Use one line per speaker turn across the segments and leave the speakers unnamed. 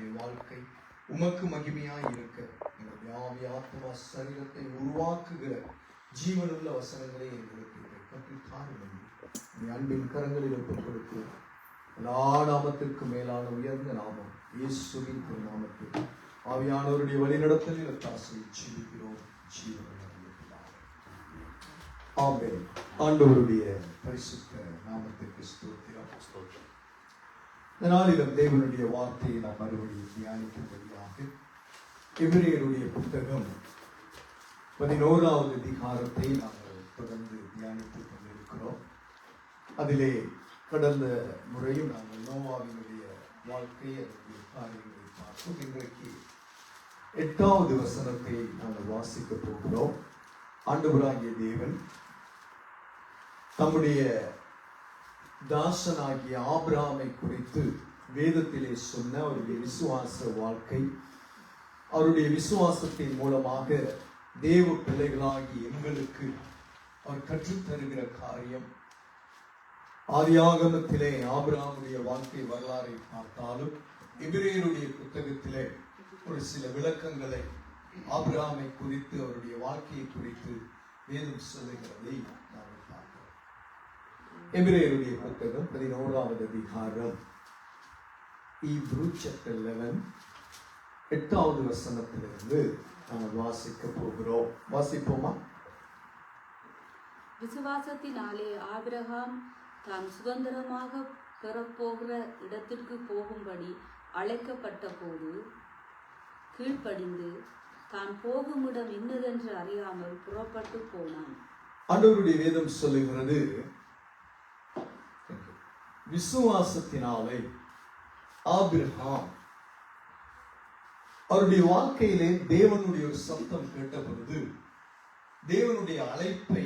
எங்களுடைய வாழ்க்கை உமக்கு மகிமையாய் இருக்க எங்களுடைய ஆவி ஆத்மா சரீரத்தை உருவாக்குகிற ஜீவனுள்ள வசனங்களை எங்களுக்கு கற்றுத்தாருங்கள். அன்பின் கரங்களில் ஒப்புக் கொடுக்கிறோம். எல்லா நாமத்திற்கு மேலான உயர்ந்த நாமம் இயேசுவின் திருநாமத்தில் ஆவியானவருடைய வழிநடத்தலில் ஒத்தாசையை ஜெபிக்கிறோம். ஜீவனுள்ள ஆமென். ஆண்டவருடைய பரிசுத்த நாமத்திற்கு ஸ்தோத்திரம். இந்த நாளிலும் தேவனுடைய வார்த்தையை நாம் மறுபடியும் தியானிக்கும்படியாக எபிரேயருடைய புத்தகம் 11வது அதிகாரத்தை நாங்கள் தொடர்ந்து தியானித்துக் கொண்டிருக்கிறோம். அதிலே கடந்த முறையும் நாங்கள் நோவாவினுடைய வாழ்க்கை அதனுடைய காரியங்களை பார்த்தோம். இன்றைக்கு 8வது வசனத்தை நாங்கள் வாசிக்க போகிறோம். ஆண்டவராகிய தேவன் தம்முடைய தாசனாகிய ஆபிரகாமை குறித்து வேதத்திலே சொன்ன அவருடைய விசுவாச வாழ்க்கை, அவருடைய விசுவாசத்தின் மூலமாக தேவ பிள்ளைகளாகி எங்களுக்கு அவர் கற்றுத்தருகிற காரியம். ஆதியாகமத்திலே ஆபிரகாமுடைய வாழ்க்கை வரலாறை பார்த்தாலும் எபிரேயருடைய புத்தகத்திலே ஒரு சில விளக்கங்களை ஆபிரகாமை குறித்து அவருடைய வாழ்க்கையை குறித்து வேதம் சொல்லுகிறதை நாங்கள் பார்க்கிறோம். எபிரேயருடைய புத்தகம் 11வது அதிகாரம் Hebrew chapter 11 8வது வசனத்திலிருந்து நாங்கள் வாசிக்க போகிறோம். வாசிப்போமா?
விசுவாசத்தினாலே ஆபிரகாம் தாம் சுதந்திரமாக பெறப்போகிற இடத்திற்கு போகும்படி அழைக்கப்பட்ட போது கீழ்ப்படிந்து தான் போகும் இடம் இன்னதென்று அறியாமல் புறப்பட்டு போனான்.
ஆண்டவருடைய வேதம் சொல்லுகிறது, விசுவாசத்தினாலே ஆபிரகாம் அவருடைய வாழ்க்கையிலே தேவனுடைய ஒரு சத்தம் கேட்ட பொழுது, தேவனுடைய அழைப்பை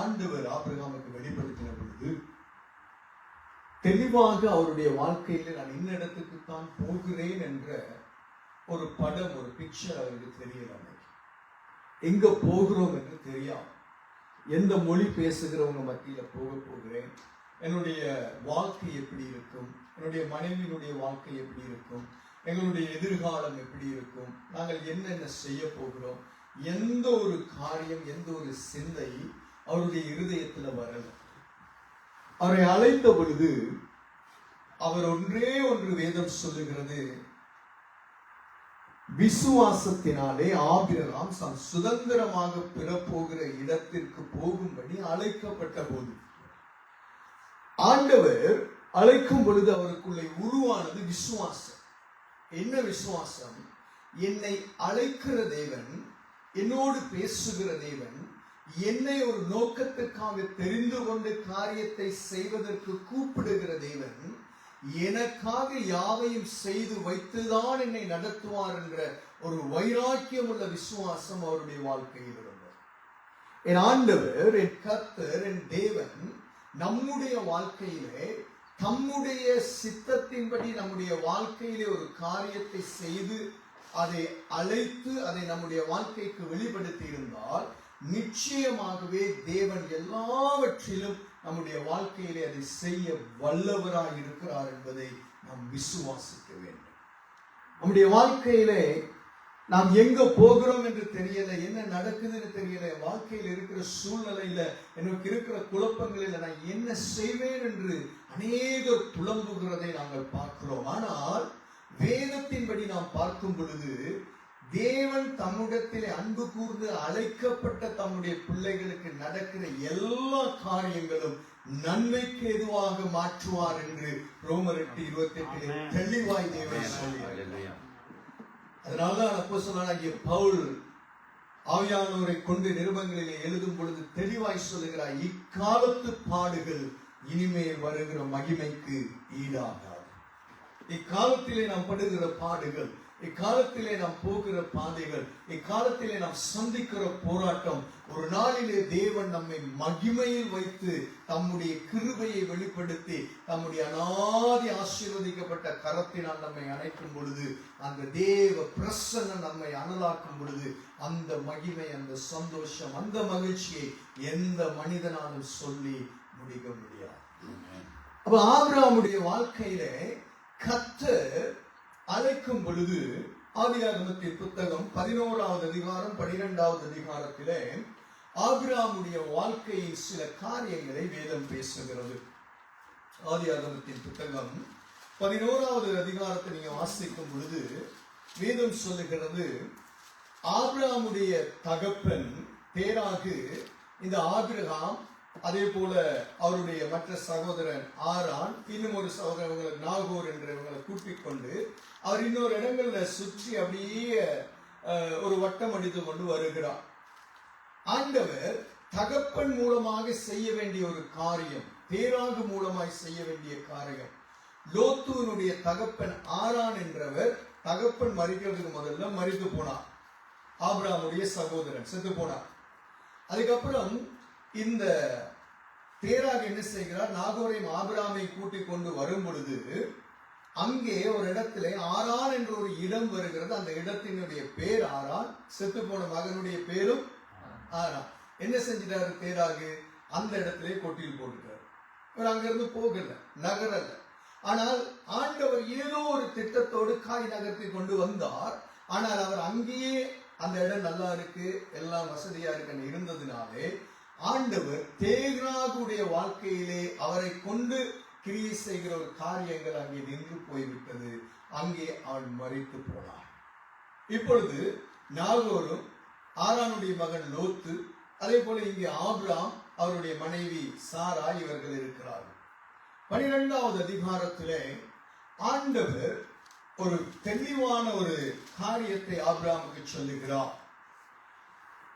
ஆண்டவர் ஆபிரகாமுக்கு வெளிப்படுத்தின பொழுது தெளிவாக அவருடைய வாழ்க்கையில நான் இந்த இடத்துக்கு தான் போகிறேன் என்ற ஒரு படம், ஒரு பிக்சர் அவருக்கு தெரியல. எங்க போகிறோம் என்று தெரியாது. எந்த மொழி பேசுகிறவங்க மத்தியில போகிறேன், என்னுடைய வாழ்க்கை எப்படி இருக்கும், என்னுடைய மனைவியினுடைய வாழ்க்கை எப்படி இருக்கும், எங்களுடைய எதிர்காலம் எப்படி இருக்கும், நாங்கள் என்னென்ன செய்ய போகிறோம், எந்த ஒரு காரியம், எந்த ஒரு சிந்தை அவருடைய இருதயத்துல வரல. அவரை அழைத்த பொழுது அவர் ஒன்றே ஒன்று வேதம் சொல்லுகிறது, விசுவாசத்தினாலே ஆபிரகாம் சுதந்திரமாக பெறப்போகிற இடத்திற்கு போகும்படி அழைக்கப்பட்ட போது, ஆண்டவர் அழைக்கும் பொழுது அவருக்குள்ளே உருவானது விசுவாசம். என்ன விசுவாசம்? என்னை அழைக்கிற தேவன், என்னோடு பேசுகிற தேவன், என்னை ஒரு நோக்கத்துக்காக தெரிந்து கொண்டு காரியத்தை செய்வதற்கு கூப்பிடுகிற தேவன், எனக்காக யாவையும் செய்து வைத்துதான் என்னை நடத்துவார் என்ற ஒரு வைராக்கியம் உள்ள விசுவாசம் அவருடைய வாழ்க்கையில் இருந்தது. என் ஆண்டவர், என் கர்த்தர், என் தேவன் நம்முடைய வாழ்க்கையிலே தம்முடைய சித்தத்தின்படி நம்முடைய வாழ்க்கையிலே ஒரு காரியத்தை செய்து அதை அழைத்து அதை நம்முடைய வாழ்க்கைக்கு வெளிப்படுத்தி இருந்தால் நிச்சயமாகவே தேவன் எல்லாவற்றிலும் நம்முடைய வாழ்க்கையிலே அதை செய்ய வல்லவராய் இருக்கிறார் என்பதை நாம் விசுவாசிக்க வேண்டும். நம்முடைய வாழ்க்கையிலே நாம் எங்க போகிறோம் என்று தெரியல, என்ன நடக்குதுன்னு தெரியல, வாழ்க்கையில் இருக்கிற சூழ்நிலையில எனக்கு இருக்கிற குழப்பங்களில் நான் என்ன செய்வேன் என்று அநேகர் புலம்புகிறதை நாங்கள் பார்க்கிறோம். ஆனால் வேதத்தின்படி நாம் பார்க்கும் பொழுது தேவன் தம்முடத்திலே அன்பு கூர்ந்து அழைக்கப்பட்ட தம்முடைய பிள்ளைகளுக்கு நடக்கிற எல்லா காரியங்களும் நன்மைக்கு எதுவாக மாற்றுவார் என்று ரோமர் 8:28 தெளிவாய் தேவன் சொல்கிறார். அதனால்தான் அப்போஸ்தலனாகிய பவுல் ஆவியானவரை கொண்டு நிருபங்களிலே எழுதும் பொழுது தெளிவாய் சொல்லுகிறார், இக்காலத்து பாடுகள் இனிமேல் வருகிற மகிமைக்கு ஈடாகாது. இக்காலத்திலே நாம் படுகிற பாடுகள், இக்காலத்திலே நாம் போகிற பாதைகள், இக்காலத்திலே நாம் சந்திக்கிற போராட்டம், ஒரு நாளிலே தேவன் நம்மை மகிமையில் வைத்து தம்முடைய கிருபையை வெளிப்படுத்தி தம்முடைய அநாதி ஆசீர்வதிக்கப்பட்ட கரத்தினால் நம்மை அணைக்கும் பொழுது, அந்த தேவ பிரசன்னம் நம்மை அனலாக்கும் பொழுது, அந்த மகிமை, அந்த சந்தோஷம், அந்த மகிழ்ச்சியை எந்த மனிதனாலும் சொல்லி முடிக்க முடியாது. அப்ப ஆபிரகாமுடைய வாழ்க்கையிலே கர்த்தர் அழைக்கும் பொழுது ஆதியாகமத்தின் புத்தகம் 11வது அதிகாரம் 12வது அதிகாரத்திலே ஆபிரகாமுடைய வாழ்க்கையின் சில காரியங்களை வேதம் பேசுகிறது. ஆதியாகமத்தின் புத்தகம் 11வது அதிகாரத்தை நீங்க வாசிக்கும் பொழுது வேதம் சொல்லுகிறது, ஆபிரகாமுடைய தகப்பன் பேராகு இந்த ஆபிரகாம், அதே போல அவருடைய மற்ற சகோதரன் ஆரான், இன்னும் ஒரு சகோதரன் நாகோர் என்றவங்களை கூட்டிக் கொண்டு அவர் இன்னொரு இடங்கள்ல சுற்றி அப்படியே ஒரு வட்டம் அடித்து கொண்டு வருகிறார். ஆண்டவர் தகப்பன் மூலமாக செய்ய வேண்டிய ஒரு காரியம், பேராகு மூலமாய் செய்ய வேண்டிய காரியம். லோத்துவனுடைய தகப்பன் ஆரான் என்றவர் தகப்பன் மரிக்கிறதுக்கு முதல்ல மரித்து போனார். ஆபிரகாமுடைய சகோதரன் செத்து போனார். அதுக்கப்புறம் இந்த பேராக என்ன செய்கிறார், நாகோரையும் ஆபிரகாமை கூட்டிக் கொண்டு வரும் பொழுது அங்கே ஒரு இடத்திலே ஆரான் என்ற ஒரு இடம் வருகிறது. அந்த இடத்தினுடைய பேர் ஆரான், செத்து போன மகனுடைய பேரும் ஆரான். என்ன செஞ்சிட்டாரு பேராகு, அந்த இடத்திலே கொட்டியில் போட்டுட்டார். இவர் அங்கிருந்து போகல, நகரல. ஆனால் ஆண்டவர் ஏதோ ஒரு திட்டத்தோடு காய் நகர்த்தி கொண்டு வந்தார். ஆனால் அவர் அங்கேயே அந்த இடம் நல்லா இருக்கு, எல்லாம் வசதியா இருக்குன்னு இருந்ததுனாலே ஆண்டவர் தேராகுடைய வாழ்க்கையிலே அவரை கொண்டு கிரியை செய்கிற ஒரு காரியங்கள் அங்கே நின்று போய்விட்டது. அங்கே அவன் மரித்து போனார். இப்பொழுது நாகோரும் ஆரானுடைய மகன் லோத்து, அதே போல இங்கே ஆபிரகாம், அவருடைய மனைவி சாரா இவர்கள் இருக்கிறார்கள். 12வது அதிகாரத்திலே ஆண்டவர் ஒரு தெளிவான ஒரு காரியத்தை ஆபிரகாமுக்கு சொல்லுகிறார்.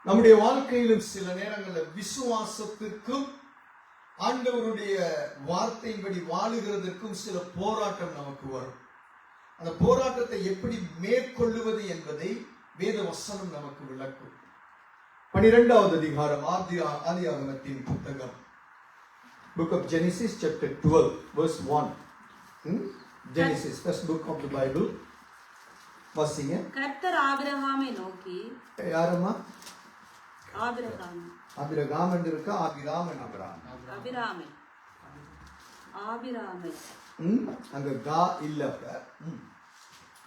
நம்முடைய வாழ்க்கையிலும் சில நேரங்களில் விசுவாசத்திற்கும் ஆண்டவருடைய வார்த்தையின்படி வாழுகிறதற்கும் சில போராட்டம் நமக்கு வரும். அந்த போராட்டத்தை எப்படி மேற்கொள்ளுவது என்பதை வேத வசனம் நமக்கு விளக்கும். 12வது அதிகாரம் ஆதியாகமத்தின் புத்தகம், Book of Genesis chapter 12 verse 1. Genesis, first book of the Bible. வாசிங்க.
கர்த்தர் ஆபிரகாமை நோக்கி,
யாரம்மா?
ஆபிரகாம்.
ஆபிரகாம் என்று இருக்கா, ஆபிராம் என்று
அபிராமை. ஆபிராமை.
அங்க கா இல்ல.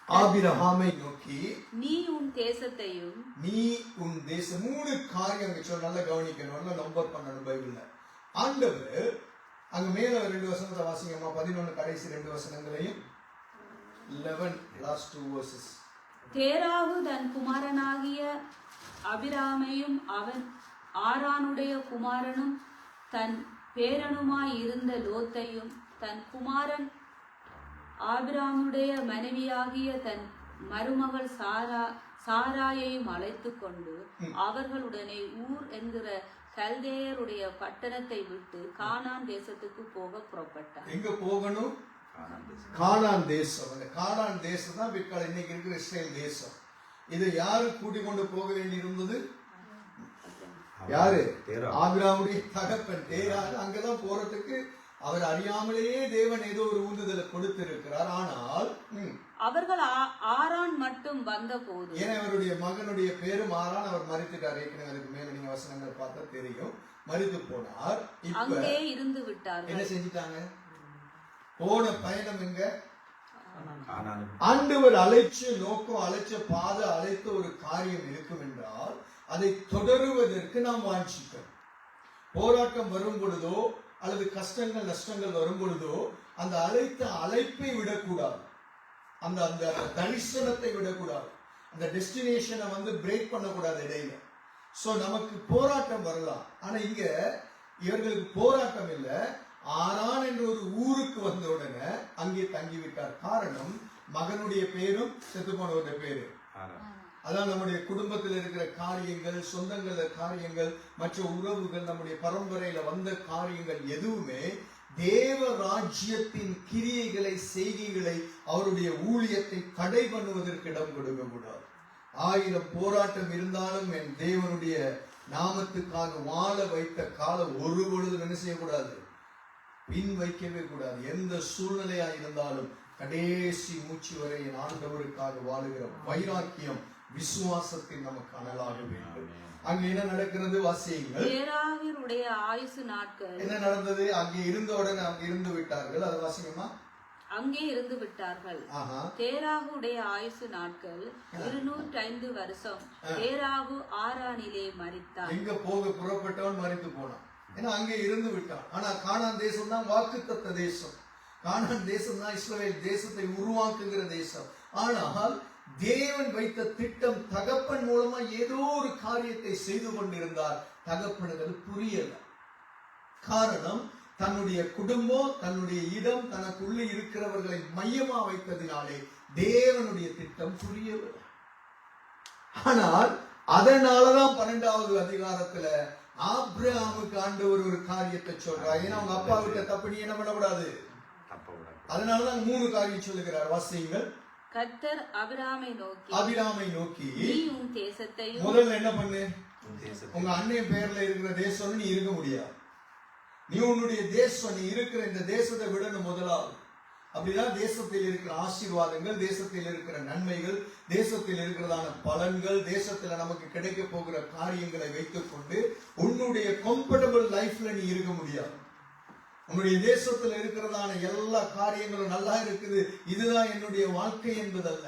ஆபிரகாமை நோக்கி,
நீ உன் தேசத்தையும்,
நீ உன் தேசம். 3 காரியம் அங்க சொல்ல, நல்லா கவனிக்கணும், நல்லா நம்பர் பண்ணணும் பைபிள்ல. ஆண்டவர் அங்க மேல 2 வசனத்தை வாசிங்கம்மா, 11 கடைசி 2 வசனங்களையும், 11 last 2 verses.
தேராகு தன் குமாரனாகிய அபிராமையும் அவன் ஆரானுடைய குமாரனும் தன் பேரனுமாய் இருந்த லோத்தையும் தன் குமாரன் ஆபிராமுடைய மனைவியாகிய தன் மருமகள் சாராயையும் அழைத்து கொண்டு அவர்களுடனே ஊர் என்கிற கல்தேயருடைய பட்டணத்தை விட்டு கானான் தேசத்துக்கு போக புறப்பட்டார்.
எங்க போகணும்? கானான் தேசம். அந்த கானான் தேசம் தான் பிற்கால இன்னைக்கு இருக்கிற இஸ்ரேல் தேசம். இது யாரு கூட்டிக் கொண்டு போக வேண்டி இருந்தது? யாரு? ஆபிரகாமுடைய தகப்பன் தேராக. அங்கதான் போறதுக்கு அவர் அறியாமலேயே தேவன் ஏதோ ஒரு ஊந்துதலை கொடுத்திருக்கிறார். ஆனால்
அவர்கள் ஆரான் மட்டும் வந்த போது,
ஏன்னா அவருடைய மகனுடைய பேரும் ஆரான், அவர் மரித்துட்டார். ஏற்கனவே அதுக்கு மேல நீங்க வசனங்கள் பார்த்தா தெரியும். மரித்து போனார்.
அங்கே இருந்து விட்டார்.
என்ன செஞ்சிட்டாங்க? போன பயணம் எங்க? ஆண்டவர் அழைச்ச நோக்கம், அழைச்ச பாதை, அழைத்த ஒரு காரியம் இருக்கும் என்றால் அதை தொடருவதற்கு நாம் வாஞ்சிக்கிறோம். போராட்டம் வரும் பொழுதோ அல்லது கஷ்டங்கள் நஷ்டங்கள் வரும் பொழுதோ அந்த அழைத்த அழைப்பை விடக்கூடாது, அந்த அந்த தரிசனத்தை விடக்கூடாது, அந்த டெஸ்டினேஷனை பிரேக் பண்ணக்கூடாது இடையில. சோ நமக்கு போராட்டம் வரலாம். ஆனா இங்க இவர்களுக்கு போராட்டம் இல்லை. ஆரான் என்ற ஒரு ஊருக்கு வந்த உடனே அங்கே தங்கிவிட்டார். காரணம், மகனுடைய பேரும் செத்து போனவருடைய பேரு. அதான் நம்முடைய குடும்பத்தில் இருக்கிற காரியங்கள், சொந்தங்கள காரியங்கள், மற்ற உறவுகள், நம்முடைய பரம்பரையில வந்த காரியங்கள் எதுவுமே தேவ ராஜ்யத்தின் கிரியைகளை, செய்கைகளை, அவருடைய ஊழியத்தை தடை பண்ணுவதற்கு இடம் கொடுக்க கூடாது. 1000 போராட்டம் இருந்தாலும் என் தேவனுடைய நாமத்துக்காக வாழ வைத்த காலம் ஒரு பொழுதும் என்ன செய்யக்கூடாது, பின் வைக்கவே கூடாது. எந்த சூழ்நிலையா இருந்தாலும் கடைசி மூச்சு வரை என் ஆண்டவருக்காக வாழுகிற வைராக்கியம், விசுவாசத்தில் நமக்கு அனலாக வேண்டும். அங்க என்ன நடக்கிறது வாசியுங்கள்.
தேராகிருடைய ஆயுசு நாட்கள்.
என்ன நடந்தது? அங்கே இருந்த உடனே அங்கே இருந்து விட்டார்கள். அது வாசிங்கம்மா.
அங்கே இருந்து விட்டார்கள். தேராகுடைய ஆயுசு நாட்கள் 205 வருஷம். தேராகு ஆரானிலே மரித்தான்.
எங்க போக புறப்பட்டவன் மரித்து போனான். ஏன்னா அங்கே இருந்து விட்டான். ஆனா கானான் தேசம் தான் வாக்குத்தத்த தேசம். கானான் தேசம் தான் இஸ்ரவேல் தேசத்தை உருவாக்குகிற தேசம். ஆனால் தேவன் வைத்த திட்டம் தகப்பன் மூலமா ஏதோ ஒரு காரியத்தை செய்து கொண்டிருந்தார். தகப்பனுக்கு அது புரியல. காரணம், தன்னுடைய குடும்பம், தன்னுடைய இடம், தனக்குள்ள இருக்கிறவர்களை மையமா வைத்ததினாலே தேவனுடைய திட்டம் புரியவில்லை. ஆனால் அதனாலதான் 12வது அதிகாரத்துல ஆபிரகாமுக்கு ஆண்டவர் ஒரு காரியத்தை சொல்றார். ஏன்னா அவங்க அப்பா விட்ட தப்பு நீ என்ன பண்ணக்கூடாது. அதனாலதான் 3 காரியம் சொல்லுகிறார். வாசியுங்கள்.
கர்த்தர் அபிராமை நோக்கி நீ உன் தேசத்தை
முதல்ல என்ன பண்ணு, உங்க அண்ணன் பேர்ல இருக்கிற தேசம் நீ இருக்க முடியாது. நீ உன்னுடைய தேசம், நீ இருக்கிற இந்த தேசத்தை விடணும் முதலாவது. அப்படிதான் தேசத்தில் இருக்கிற ஆசீர்வாதங்கள், தேசத்தில் இருக்கிற நன்மைகள், தேசத்தில் இருக்கிறதான பலன்கள், தேசத்துல நமக்கு கிடைக்க போகிற காரியங்களை வைத்துக் கொண்டு உன்னுடைய கம்ஃபர்டபிள் லைஃப்ல நீ இருக்க முடியாது. உன்னுடைய தேசத்துல இருக்கிறதான எல்லா காரியங்களும் நல்லா இருக்குது, இதுதான் என்னுடைய வாழ்க்கை என்பதல்ல.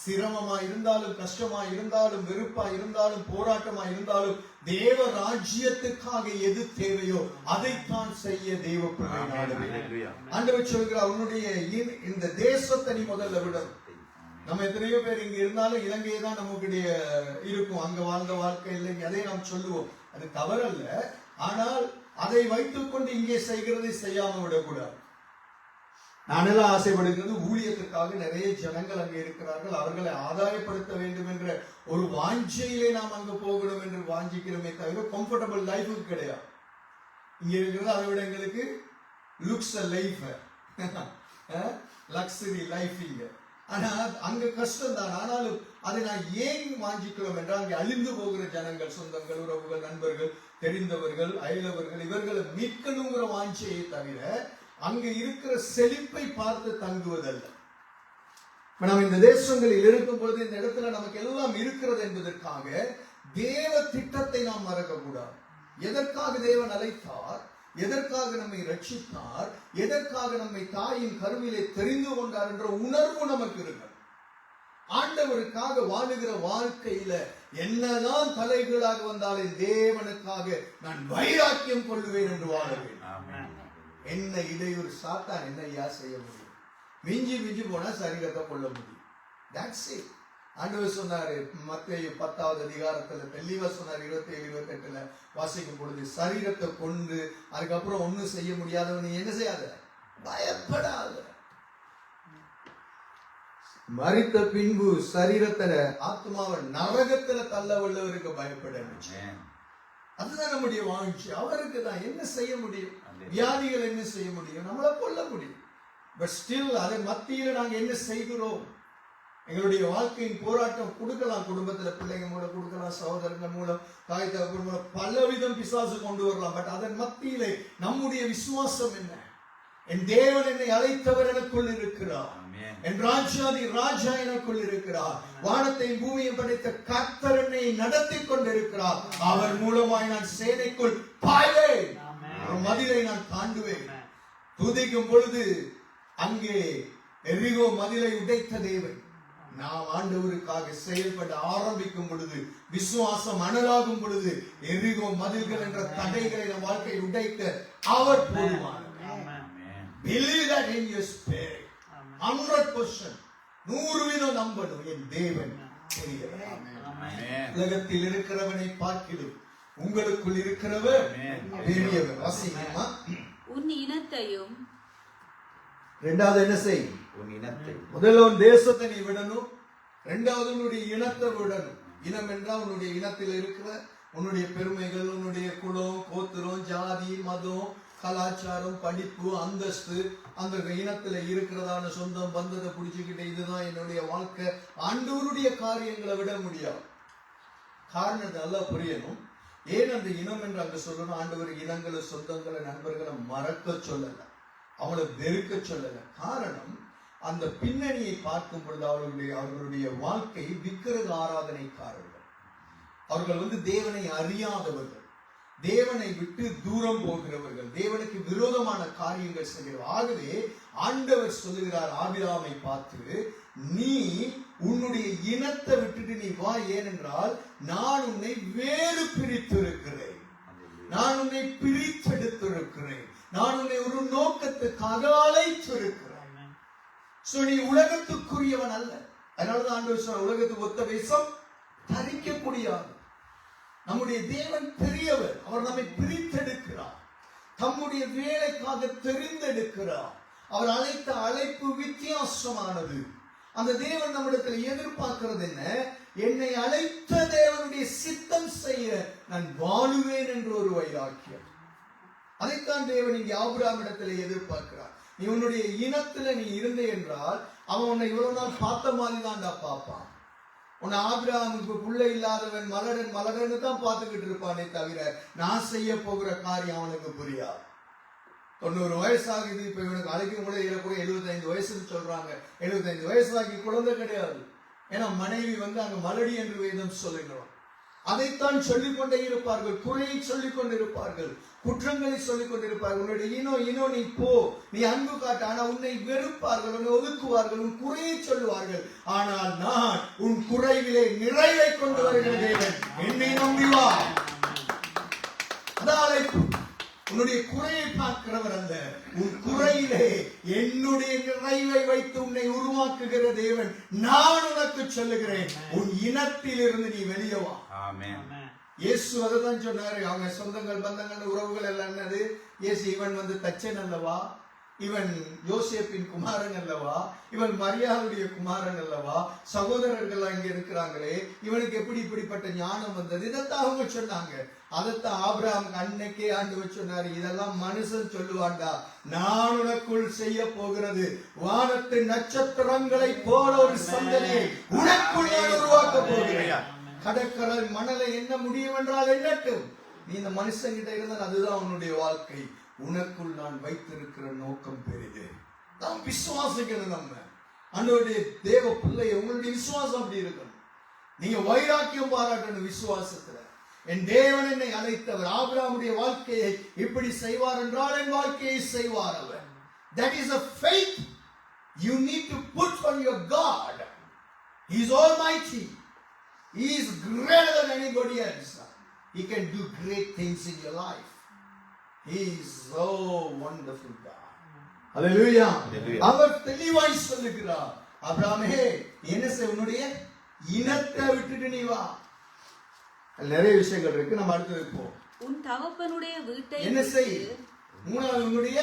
சிரமமா இருந்தாலும், கஷ்டமா இருந்தாலும், வெறுப்பா இருந்தாலும், போராட்டமா இருந்தாலும், தேவ ராஜ்யத்துக்காக எது தேவையோ அதைத்தான் செய்ய தேவ பிள்ளை ஆண்டவர் சொல்கிறார். உன்னுடைய இந்த தேசத்தை நீ முதல்ல விடும். நம்ம எத்தனையோ பேர் இங்க இருந்தாலும் இலங்கையை தான் நமக்குடைய இருக்கும், அங்க வாழ்ந்த வாழ்க்கை இல்லைங்க, அதை நாம் சொல்லுவோம். அது தவறல்ல. ஆனால் அதை வைத்துக் கொண்டு இங்கே செய்கிறதை செய்யாம விடக்கூடாது. நானெல்லாம் ஆசைப்படுகிறது ஊழியத்துக்காக நிறைய ஜனங்கள் அங்கே இருக்கிறார்கள், அவர்களை ஆதாயப்படுத்த வேண்டும் என்ற ஒரு வாஞ்சையிலே நாம் அங்க போகணும் என்று வாஞ்சிக்கிறோமே தவிர கம்ஃபர்டபிள் லைஃபுக்கு கிடையாது. இங்க இருக்கிறது அதை விட எங்களுக்கு லுக்ஸ் லைஃப், லக்ஸரி லைஃப் இங்க. ஆனா அங்க கஷ்டம் தான். ஆனாலும் அதை நான் ஏன் வாஞ்சிக்கிறோம் என்றால் அங்கே அழிந்து போகிற ஜனங்கள், சொந்தங்கள், உறவுகள், நண்பர்கள், தெரிந்தவர்கள், அயலவர்கள், இவர்களை மீட்கணுங்கிற வாஞ்சையை தவிர அங்க இருக்கிற செழிப்பை பார்த்து தங்குவதல்ல. நாம் இந்த தேசங்களில் இருக்கும் பொழுது இந்த இடத்துல நமக்கு எல்லாம் இருக்கிறது என்பதற்காக தேவ திட்டத்தை நாம் மறக்க கூடாது. எதற்காக தேவன் அழைத்தார், எதற்காக நம்மை ரட்சித்தார், எதற்காக நம்மை தாயின் கருவிலே தெரிந்து கொண்டார் என்ற உணர்வு நமக்கு இருக்கு. ஆண்டவருக்காக வாழுகிற வாழ்க்கையில என்னதான் தலைகளாக வந்தாலும் தேவனுக்காக நான் வைராக்கியம் கொள்ளுவேன் என்று வாழ வேண்டும். என்ன இடையூறு சாத்தான் என்ன செய்ய முடியும்? மிஞ்சி மிஞ்சி போனா சரீரத்தை கொள்ள முடியும். That's it. ஆண்டவர் சொன்னாரு மத்தேயு 10வது அதிகாரத்துல தெளிவா சொன்னார். 27-28 வாசிக்கும் பொழுது சரீரத்தை கொண்டு அதுக்கப்புறம் ஒண்ணும் செய்ய முடியாதவன் நீ என்ன செய்யாத, பயப்படாத. மரித்த பின்பு சரீரத்துல ஆத்மாவை நரகத்துல தள்ள வல்லவருக்கு பயப்பட. அதுதான் நம்முடைய வாழ்ச்சி. அவருக்கு தான் என்ன செய்ய முடியும்? வியாதிகள் என்ன செய்ய முடியும்? நம்மளை கொல்ல முடியும். பட் ஸ்டில் அதை மத்தியில நாங்க என்ன செய்கிறோம்? எங்களுடைய வாழ்க்கையின் போராட்டம் கொடுக்கலாம், குடும்பத்துல பிள்ளைங்க மூலம் கொடுக்கலாம், சகோதரர்கள் மூலம், தாய் தகப்பன் மூலம் பலவிதம் பிசாசு கொண்டு வரலாம். பட் அதன் மத்தியிலே நம்முடைய விசுவாசம் என்ன? என் தேவன் என்னை அழைத்தவர் எனக்குள் இருக்கிறார், என் ராஜாதி ராஜா எனக்குள் இருக்கிறார், வானத்தையும் பூமியை படைத்த கர்த்தர் என்னை நடத்தி கொண்டிருக்கிறார், அவர் மூலமாய் நான் சேனைக்குள் பாய்வேன், மதிலை நான் தாண்டுவேன். துதிக்கும் பொழுது அங்கே எரிகோ மதிலை உடைத்த தேவன். நாம் ஆண்டவருக்காக செயல்பட ஆரம்பிக்கும் பொழுது, விசுவாசம் அனலாகும் பொழுது, எரிகோ மதில்கள் என்ற தடைகளை நம் வாழ்க்கையில் உடைக்க அவர் போதுமானவர். Believe that in your spirit. 100%. 100% நம்பணும். என் தேவன் பெரியவர். உலகத்தில் இருக்கிறவனை பார்க்கிலும் உங்களுக்குள் இருக்கிறவர் பெரியவர். வாசிங்கம்மா.
உன் இனத்தையும்.
இரண்டாவது என்ன செய்? உன் இனத்தை. முதல்ல உன் தேசத்தை நீ விடணும். இரண்டாவது உன்னுடைய இனத்தை விடணும். இனம் என்றால் உன்னுடைய இனத்தில் இருக்கிற உன்னுடைய பெருமைகள், உன்னுடைய குலம், கோத்திரம், ஜாதி, மதம், கலாச்சாரம், படிப்பு, அந்தஸ்து, அந்த இனத்துல இருக்கிறதான சொந்தம் பந்தத்தை பிடிச்சுக்கிட்டு இதுதான் என்னுடைய வாழ்க்கை, ஆண்டவருடைய காரியங்களை விட முடியாது. காரணம் நல்லா புரியணும். ஏன் அந்த இனம் என்று அங்க சொல்லணும்? ஆண்டவர் இனங்களை, சொந்தங்களை, நண்பர்களை மறக்க சொல்லல, அவளை வெறுக்க சொல்லல. காரணம், அந்த பின்னணியை பார்க்கும் பொழுது அவர்களுடைய வாழ்க்கை விக்கிரக ஆராதனைக்காரர்கள். அவர்கள் தேவனை அறியாதவர்கள், தேவனை விட்டு தூரம் போகிறவர்கள், தேவனுக்கு விரோதமான காரியங்கள் செய்கிறவர்கள். ஆகவே ஆண்டவர் சொல்லுகிறார் ஆபிரகாமை பார்த்து, நீ உன்னுடைய இனத்தை விட்டுட்டு நீ வா, ஏனென்றால் நான் உன்னை வேறு பிரித்திருக்கிறேன், நான் உன்னை பிரித்தெடுத்திருக்கிறேன், நான் உன்னை ஒரு நோக்கத்துக்காக அழைத்திருக்கிறேன். சோ நீ உலகத்துக்குரியவன் அல்ல. அதனாலதான் ஆண்டவர் சொன்னார், உலகத்துக்கு ஒத்த வேஷம் தரிக்க முடியாது. நம்முடைய தேவன் பெரியவர், அவர் நம்மை பிரித்தெடுக்கிறார், தம்முடைய வேலைக்காக தெரிந்தெடுக்கிறார். அவர் அழைத்த அழைப்பு வித்தியாசமானது. அந்த தேவன் நம்மிடத்தில் எதிர்பார்க்கிறது என்ன? என்னை அழைத்த தேவனுடைய சித்தம் செய்ய நான் வாழுவேன் என்ற ஒரு வைராக்கியம். அதைத்தான் தேவன் இங்கே ஆபிரகாமிடத்தில் எதிர்பார்க்கிறார். நீ உன்னுடைய இனத்துல நீ இருந்தே என்றால் அவன் உன்னை இவ்வளவு நாள் பார்த்த மாதிரி தான்டா பார்ப்பான். உன்னை ஆபிரகாமுக்கு பிள்ளை இல்லாதவன் மலரன்னு தான் பார்த்துக்கிட்டு இருப்பானே தவிர நான் செய்ய போகிற காரியம் அவனுக்கு புரியாது. 90 வயசாகுது, இப்ப இவனுக்கு அழைக்கும் கூட 75 வயசுன்னு சொல்றாங்க. 75 வயசாகி குழந்தை கிடையாது. ஏன்னா மனைவி அங்க மலடி என்று வேதம் சொல்லுகிறோம். அதைத்தான் சொல்லிக் கொண்டே இருப்பார்கள், குறையை சொல்லிக் கொண்டிருப்பார்கள், குற்றங்களை சொல்லிக் கொண்டிருப்பார்கள். உன்னுடைய இனம் நீ போ, நீ அன்பு காட்ட. ஆனா உன்னை வெறுப்பார்கள், உன்னை ஒதுக்குவார்கள், உன் குறையை சொல்லுவார்கள். ஆனால் நான் உன் குறைவிலே நிறைவை கொண்டு வருகிற தேவன், என்னை நம்பி வா. அதான் அழைப்பு. உன்னுடைய குறையை பார்க்கிறவர் அல்ல, உன் குறையிலே என்னுடைய நிறைவை வைத்து உன்னை உருவாக்குகிற தேவன். நான் உனக்கு சொல்லுகிறேன், உன் இனத்தில் இருந்து நீ வெளியே வா. இயேசு அதான் சொன்னாரு. அவங்க சொந்தங்கள் பந்தங்கள் உறவுகள் எல்லாம் என்னது? இயேசு இவன் தச்சன் அல்லவா, இவன் யோசேப்பின் குமாரன் அல்லவா, இவன் மரியாளுடைய குமாரன் அல்லவா, சகோதரர்கள் அங்க இருக்கிறாங்களே, இவனுக்கு எப்படி இப்படிப்பட்ட ஞானம் வந்தது? இதைத்தான் அவங்க சொன்னாங்க. அதைத்தான் ஆபிரகாம் அன்னைக்கே ஆண்டவர் சொன்னாரு, இதெல்லாம் மனுஷன் சொல்லுவாண்டா, நான் உனக்குள் செய்ய போகிறது வானத்து நட்சத்திரங்களை போல ஒரு சந்ததியை உனக்குள் உருவாக்க போகிறேன். கடற்கரை மணலை என்ன முடியும் என்றால் எண்ணட்டும். நீ இந்த மனுஷன் கிட்ட இருந்தால் அதுதான் உன்னுடைய வாழ்க்கை. உனக்குள் நான் வைத்திருக்கிற நோக்கம் பெரிது. நாம் விசுவாசிக்கணும். நம்ம ஆண்டவருடைய தேவ பிள்ளை, உங்களுடைய விசுவாசம் அப்படி இருக்கணும். நீங்க வைராக்கியம் பாராட்டணும் விசுவாசத்துல. என் தேவன் என்னை அழைத்தவர், ஆபிரகாமுடைய வாழ்க்கையை இப்படி செய்வார் என்றால் என் வாழ்க்கையை செய்வார் அவர். That is a faith you need to put on your God. He is almighty. He is greater than anybody else. He can do great things in your life. He is so wonderful God. Hallelujah. அவர் தெளிவாய் சொல்லுகிறார், ஆபிரகாமே என்ன செய், உன்னுடைய இனத்தை விட்டுட்டு நீ வா. நிறைய விஷயங்கள் இருக்கு, நம்ம அடுத்து போ.
உன் தகப்பனுடைய வீட்டை
என்ன செய். மூணாவது, உன்னுடைய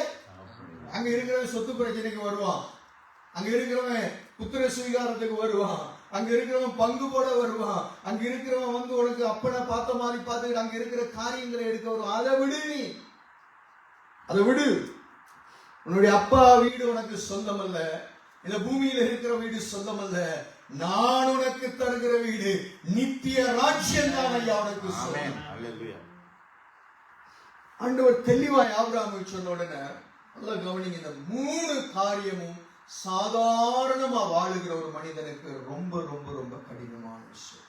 அங்க இருக்கிறவன் சொத்து பிரச்சனைக்கு வருவான், அங்க இருக்கிறவன் புத்திர சுவீகாரத்துக்கு வருவான், அங்க இருக்கிறவன் பங்கு போட வருவான், அங்க இருக்கிறவன் உனக்கு அப்பனை பார்த்த மாதிரி பார்த்துக்கிட்டு அங்க இருக்கிற காரியங்களை எடுக்க வருவான். அதை விடு, நீ அதை விடு. உன்னுடைய அப்பா வீடு உனக்கு சொந்தம் அல்ல, இந்த பூமியில இருக்கிற வீடு சொந்தம் அல்ல. நான் உனக்கு தருகிற வீடு நித்திய ராஜ்யம் தான் ஐயா உனக்கு சொந்தம். ஆண்டவர் தெளிவாய் ஆபிரகாமுக்கு சொன்ன உடனே நல்லா கவனிங்க, இந்த 3 காரியமும் சாதாரணமா வாழுகிற ஒரு மனிதனுக்கு ரொம்ப ரொம்ப ரொம்ப கடினமான விஷயம்.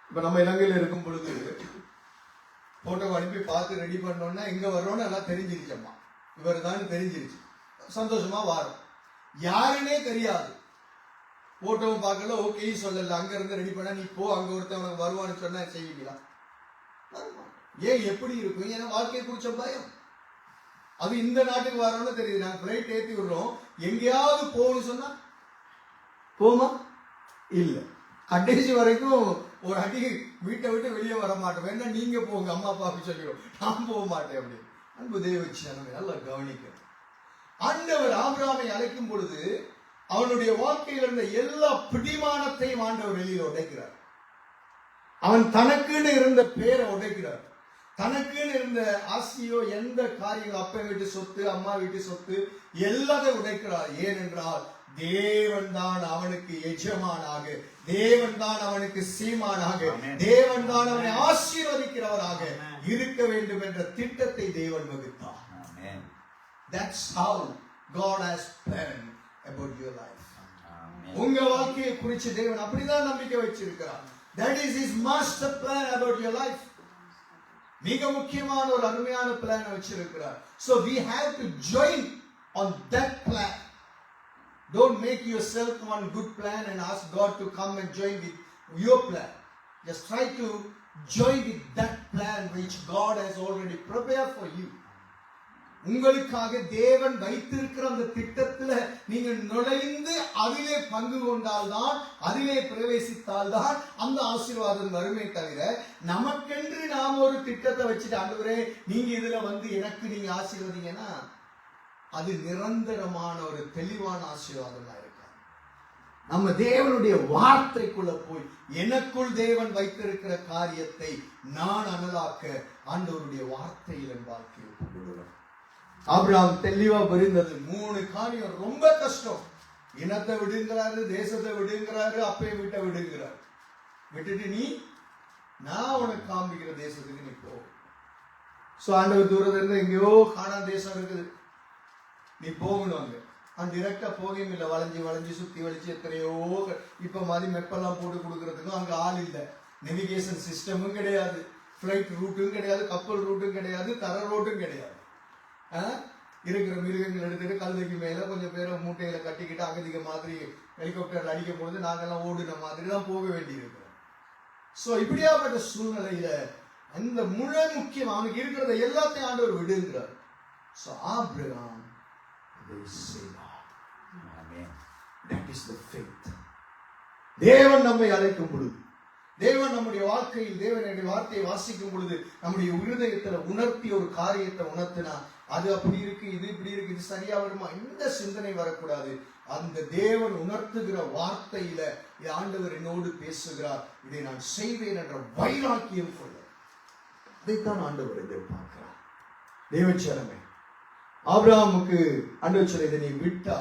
இப்ப நம்ம இலங்கையில இருக்கும் பொழுது போட்டோ அனுப்பி பார்த்து ரெடி பண்ணோம்னா எங்க வர்றோம்னு எல்லாம் தெரிஞ்சிருச்சம்மா, இவர் தான் தெரிஞ்சிருச்சு. சந்தோஷமா வாரம், யாருன்னே தெரியாது, போட்டோவும் பார்க்கல, ஓகே சொல்லல. அங்க இருந்து ரெடி பண்ணா நீ போ, அங்க ஒருத்தவனுக்கு வருவான்னு சொன்னா செய்வீங்களா? ஏன் எப்படி இருக்கும்? ஏன்னா வாழ்க்கையை குறிச்ச பயம். அது இந்த நாட்டுக்கு வரோம்னு தெரியுது, நாங்க பிளைட் ஏற்றி விடுறோம், எங்கேயாவது போகணும்னு சொன்னா போமா இல்ல, கடைசி வரைக்கும் ஒரு அடி வீட்டை விட்டு வெளியே வர மாட்டோம். வேணா நீங்க போங்க, அம்மா அப்பாவுக்கு சொல்லிடும், நான் போக மாட்டேன் அப்படி. அன்பு தேவச்சனம் நல்லா கவனிக்க. ஆண்டவர் ஆபிரகாமை அழைக்கும் பொழுது அவனுடைய வாழ்க்கையில் இருந்த எல்லா பிடிமானத்தையும் ஆண்டவர் வெளியில உடைக்கிறார். அவன் தனக்குன்னு இருந்த பேரை உடைக்கிறார். தனக்குன்னு இருந்த ஆசையோ எந்த காரியங்கள், அப்பா வீட்டு சொத்து, அம்மா வீட்டு சொத்து எல்லாத்தையும் உடைக்கிறார். ஏனென்றால் தேவன் தான் அவனுக்கு எஜமானாக, தேவன் தான் அவனுக்கு சீமானாக, தேவன் தான் அவனை ஆசீர்வதிக்கிறவராக இருக்க வேண்டும் என்ற திட்டத்தை தேவன் வகுத்தார். That's how God has planned about your life. உங்க வாழ்க்கையை குறித்து தேவன் அப்படிதான் நம்பிக்கை வச்சிருக்கிறார். That is his master plan about your life. மிக முக்கியமான ஒரு அருமையான பிளான் வச்சிருக்கிறார். So we have to join on that plan. Don't make yourself one good plan and ask God to come and join with your plan. Just try to join with that plan which God has already prepared for you. உங்களுக்காக தேவன் வைத்திருக்கிற அந்த திட்டத்துல நீங்கள் நுழைந்து அதிலே பங்கு கொண்டால்தான், அதிலே பிரவேசித்தால்தான் அந்த ஆசீர்வாதம் வருமே தவிர, நமக்கென்று நாம் ஒரு திட்டத்தை வச்சுட்டு ஆண்டவரே நீங்க இதுல வந்து எனக்கு நீங்க ஆசீர்வதிங்கன்னா அது நிரந்தரமான ஒரு தெளிவான ஆசீர்வாதமா இருக்காது. நம்ம தேவனுடைய வார்த்தைக்குள்ள போய் எனக்குள் தேவன் வைத்திருக்கிற காரியத்தை நான் அனலாக்க ஆண்டவருடைய வார்த்தையில் என் வாழ்க்கையில் கொண்டுள்ளோம். ஆபிரகாம் தெளிவா புரிந்தது. 3 காரியம் ரொம்ப கஷ்டம். இனத்தை விடுங்கிறாரு, தேசத்தை விடுங்கிறாரு, அப்பைய வீட்டை விடுங்கிறாரு. விட்டுட்டு நீ நான் உனக்கு காண்பிக்கிற தேசத்துக்கு நீ போ. சோ ஆண்டவர் தூரத்துல இருந்து எங்கேயோ காணாத தேசம் இருக்குது, நீ போகணும். அங்க டிரெக்டா போகையும் இல்லை, வளைஞ்சு சுத்தி வளைச்சு எத்தனையோ இப்ப மாதிரி மெப்பெல்லாம் போட்டு கொடுக்கறதுக்கும் அங்க ஆள் இல்லை. நேவிகேஷன் சிஸ்டமும் கிடையாது, பிளைட் ரூட்டும் கிடையாது, கப்பல் ரூட்டும் கிடையாது, தர ரோட்டும் கிடையாது. இருக்கிற மிருகங்கள் எடுத்துட்டு கழுதைக்கு மேல கொஞ்சம் பேரை மூட்டையில கட்டிக்கிட்டு அகதிக மாதிரி ஹெலிகாப்டர்ல அடிக்கும் பொழுது நாங்கெல்லாம் ஓடுன மாதிரி தான் போக வேண்டி இருக்கிறோம். சோ இப்படியாப்பட்ட சூழ்நிலையில அந்த முக்கியம் அவனுக்கு இருக்கிறத எல்லாத்தையும் ஆண்டவர் விடுங்கிறார். So Abraham that is the faith. தேவன் நம்மை அழைக்கும் பொழுது, தேவன் நம்முடைய வாழ்க்கையில் தேவனுடைய வார்த்தையை வாசிக்கும் பொழுது நம்முடைய இருதயத்துல உணர்த்தி ஒரு காரியத்தை உணர்த்தினா அது அப்படி இருக்கு, இது இப்படி இருக்கு, இது சரியா வருமா, இந்த சிந்தனை வரக்கூடாது. அந்த தேவன் உணர்த்துகிற வார்த்தையில ஆண்டவர் என்னோடு பேசுகிறார், இதை நான் செய்வேன் என்ற வைராக்கியம் கொள்ள, அதைத்தான் ஆண்டவர் எதிர்பார்க்கிறார். தேவச்சரமே ஆபிரகாமுக்கு ஆண்டவர் சொல்ல, இதை நீ விட்டா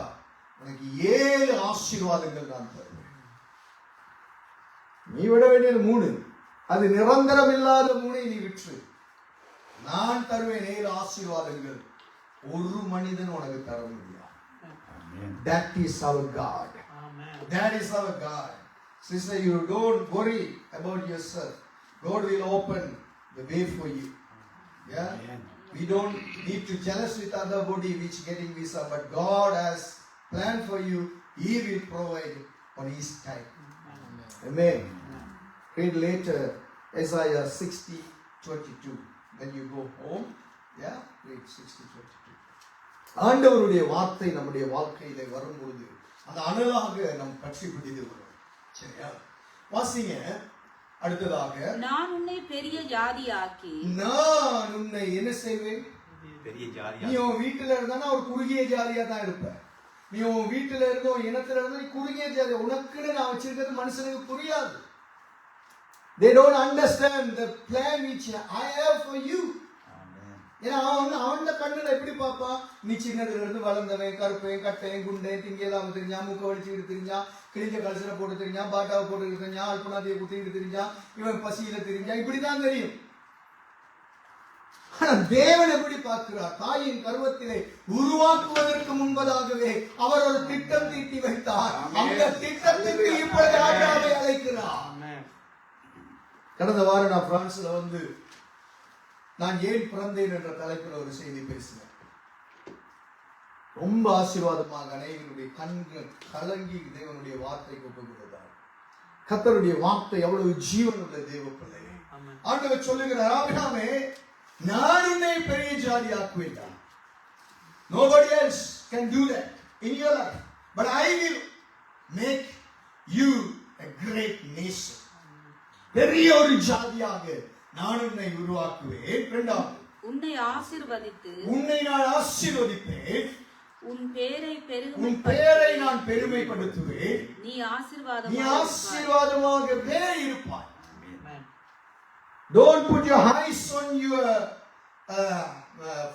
உனக்கு 7 ஆசீர்வாதங்கள் நான் தருவேன். நீ விட வேண்டியது 3, அது நிரந்தரம் இல்லாத 3 நீ விற்று, நான் தருவேன் 7 ஆசீர்வாதங்கள். ஒரு மனிதன் உனக்கு தர முடியாது. That is our God. That is our God. Sister, you don't worry about yourself. God will open the way for you. Yeah. We don't need to jealous with other body which getting visa, but God has planned for you. He will provide on His time. Amen. Read later Isaiah 60:22 when you go home. Yeah, read 60:22. ஆண்டவருடைய வார்த்தை நம்முடைய வாழ்க்கையில வரும் பொழுது அந்த அனலாக நம் பற்றி பிடித்து வரும். சரியா? வாசிங்க அடுத்ததாக.
நான் உன்னை பெரிய ஜாதியாக்கி. நான்
உன்னை என்ன செய்வேன்?
பெரிய ஜாதியா.
நீ உன் வீட்டுல இருந்தானா ஒரு குறுகிய ஜாதியா தான் இருப்ப. நீ உன் வீட்டுல இருந்தோ இனத்துல இருந்தோ குறுகிய ஜாதி. உனக்குன்னு நான் வச்சிருக்கிறது மனுஷனுக்கு புரியாது. They don't understand the plan which I have for you. ஏன்னா அவன் கண்ணுல எப்படி பாப்பா, நீ சின்னதுல இருந்து வளர்ந்தவன், கருப்பையும் கட்டையும் குண்டையும் திங்கெல்லாம் தெரிஞ்சா, மூக்க வலிச்சுக்கிட்டு தெரிஞ்சா, கிழிஞ்ச கலசல போட்டு தெரிஞ்சா, பாட்டாவை போட்டு தெரிஞ்சா, அல்பனாதியை குத்திக்கிட்டு தெரிஞ்சா, இவன் பசியில தெரிஞ்சா, இப்படிதான் தெரியும். ஆனா தேவன் எப்படி பார்க்கிறார்? தாயின் கர்வத்திலே உருவாக்குவதற்கு முன்பதாகவே அவர் ஒரு திட்டம் தீட்டி வைத்தார். அந்த திட்டத்துக்கு இப்பொழுது ஆபிரகாமை அழைக்கிறார். கடந்த வாரம் நான் பிரான்ஸ்ல வந்து நான் ஏன் பிறந்தேன் என்ற தலைப்பில் ஒரு செய்தி பேசினேன். ரொம்ப ஆசீர்வாதமாக அனைவருடைய கண்கள் கலங்கி தேவனுடைய வார்த்தைக்கு ஒப்புக்கொண்டார். கர்த்தருடைய வார்த்தை எவ்வளவு ஜீவன் உள்ள தேவ பிள்ளையே. ஆண்டவர் சொல்லுகிறார், ஆபிரகாமே நான் உன்னை பெரிய ஜாதி ஆக்குவேன். Nobody else can do that in your life, but I will make you a great nation. பெரிய ஒரு ஜாதியாக நான் உன்னை உருவாக்குவேன். இரண்டாவது,
உன்னை ஆசீர்வதித்து
உன்னை நான் ஆசீர்வதிப்பேன்.
உன்
பேரை நான் பெருமைப்படுத்துவேன்.
நீ
ஆசீர்வாதமாகவே இருப்பாய். Don't put your eyes on your